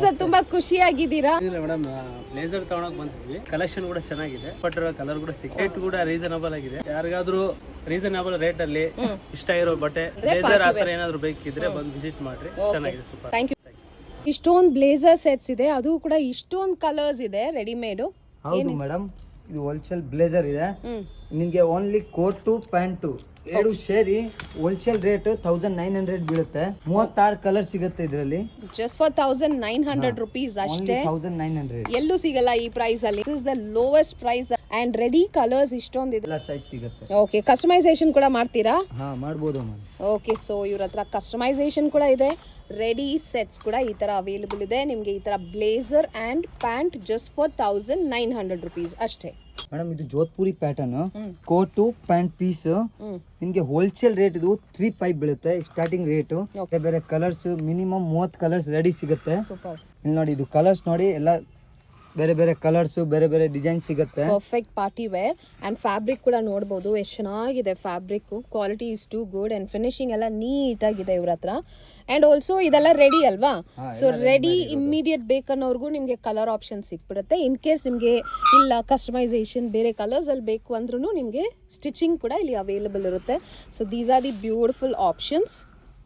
Sir ತುಂಬಾ ಖುಷಿಯಾಗಿದ್ದೀರಾ? ಇಲ್ಲ madam, blazer ತಗೊಳಕ್ ಬಂದಿದ್ವಿ. ಕಲೆಕ್ಷನ್ ಕೂಡ ಚೆನ್ನಾಗಿದೆ, ಬಟ್ ಕಲರ್ ಕೂಡ ರೇಟ್ ಕೂಡ ರೀಸನಬಲ್ ಆಗಿದೆ. ಯಾರಿಗಾದ್ರೂ ರೀಸನಬಲ್ ರೇಟ್ ಅಲ್ಲಿ ಇಷ್ಟ ಇರೋ ಬಟ್ಟೆ ಬ್ಲೇಸರ್ ಆತರ ಏನಾದ್ರು ಬೇಕಿದ್ರೆ ಬಂದು ವಿಸಿಟ್ ಮಾಡ್ರಿ, ಚೆನ್ನಾಗಿದೆ, ಸೂಪರ್. Thank you. ಇಷ್ಟೊಂದು ಬ್ಲೇಸರ್ ಸೆಟ್ಸ್ ಇದೆ, ಅದು ಕೂಡ ಇಷ್ಟೊಂದು ಕಲರ್ಸ್ ಇದೆ ರೆಡಿಮೇಡ್. ಹೌದು ಮೇಡಮ್, ಇದು ಹೋಲ್ಸೇಲ್ ಬ್ಲೇಸರ್ ಇದೆ. ನಿಮಗೆ ಓನ್ಲಿ ಕೋಟು ಪ್ಯಾಂಟು ಎರಡು ಸೇರಿ ಹೋಲ್ಸೇಲ್ ರೇಟ್ 1900 ಬೀಳುತ್ತೆ. 36 ಕಲರ್ ಸಿಗುತ್ತೆ ಇದರಲ್ಲಿ. ಜಸ್ಟ್ ಫಾರ್ 1900 rupees ಅಷ್ಟೇ. 1900 ಎಲ್ಲೂ ಸಿಗಲ್ಲ ಈ ಪ್ರೈಸ್ ಅಲ್ಲಿ. This is the lowest price and ready colours ಇಷ್ಟೊಂದಿದೆ. ಎಲ್ಲ ಸೈಜ್ ಸಿಗುತ್ತೆ. ಓಕೆ, ಕಸ್ಟಮೈಸೇಷನ್ ಕೂಡ ಮಾಡ್ತೀರಾ? ಹಾ, ಮಾಡ್ಬೋದು ಮ್ಯಾಮ್. ಓಕೆ, ಸೊ ಇವ್ರ ಹತ್ರ ಕಸ್ಟಮೈಸೇಷನ್ ಕೂಡ ಇದೆ, ರೆಡಿ ಸೆಟ್ಸ್ ಕೂಡ ಈ ತರ ಅವೈಲೇಬಲ್ ಇದೆ. ನಿಮಗೆ ಈ ತರ blazer and pant just for 1900 rupees ಅಷ್ಟೇ. ಮೇಡಮ್, ಇದು Jodhpuri pattern coat pant piece ನಿಮಗೆ ಹೋಲ್ಸೇಲ್ ರೇಟ್ ಇದು 35 ಬೀಳುತ್ತೆ ಸ್ಟಾರ್ಟಿಂಗ್ ರೇಟ್. ಬೇರೆ ಕಲರ್ಸ್ ಮಿನಿಮಮ್ 30 ಕಲರ್ಸ್ ರೆಡಿ ಸಿಗುತ್ತೆ. ಸೂಪರ್. ಇಲ್ಲಿ ನೋಡಿ, ಇದು ಕಲರ್ಸ್ ನೋಡಿ, ಎಲ್ಲ ಬೇರೆ ಬೇರೆ ಕಲರ್ಸ್, ಬೇರೆ ಬೇರೆ ಡಿಸೈನ್ ಸಿಗುತ್ತೆ. Perfect party wear and fabric ಕೂಡ ನೋಡಬಹುದು ಎಷ್ಟು ಚೆನ್ನಾಗಿದೆ. Fabric quality is too good and finishing ಎಲ್ಲ ನೀಟ್ ಆಗಿದೆ ಇವ್ರ ಹತ್ರ. ಅಂಡ್ ಆಲ್ಸೋ ಇದೆಲ್ಲ ರೆಡಿ ಅಲ್ವಾ? ಸೊ ರೆಡಿ ಇಮ್ಮಿಡಿಯೇಟ್ ಬೇಕನ್ನೋರ್ಗು ನಿಮಗೆ ಕಲರ್ ಆಪ್ಷನ್ ಸಿಕ್ಬಿಡುತ್ತೆ. ಇನ್ ಕೇಸ್ ನಿಮಗೆ ಇಲ್ಲ ಕಸ್ಟಮೈಸೇಷನ್ ಬೇರೆ ಕಲರ್ಸ್ ಅಲ್ಲಿ ಬೇಕು ಅಂದ್ರೂ ನಿಮಗೆ ಸ್ಟಿಚಿಂಗ್ ಕೂಡ ಇಲ್ಲಿ ಅವೈಲೇಬಲ್ ಇರುತ್ತೆ. So these are the beautiful options.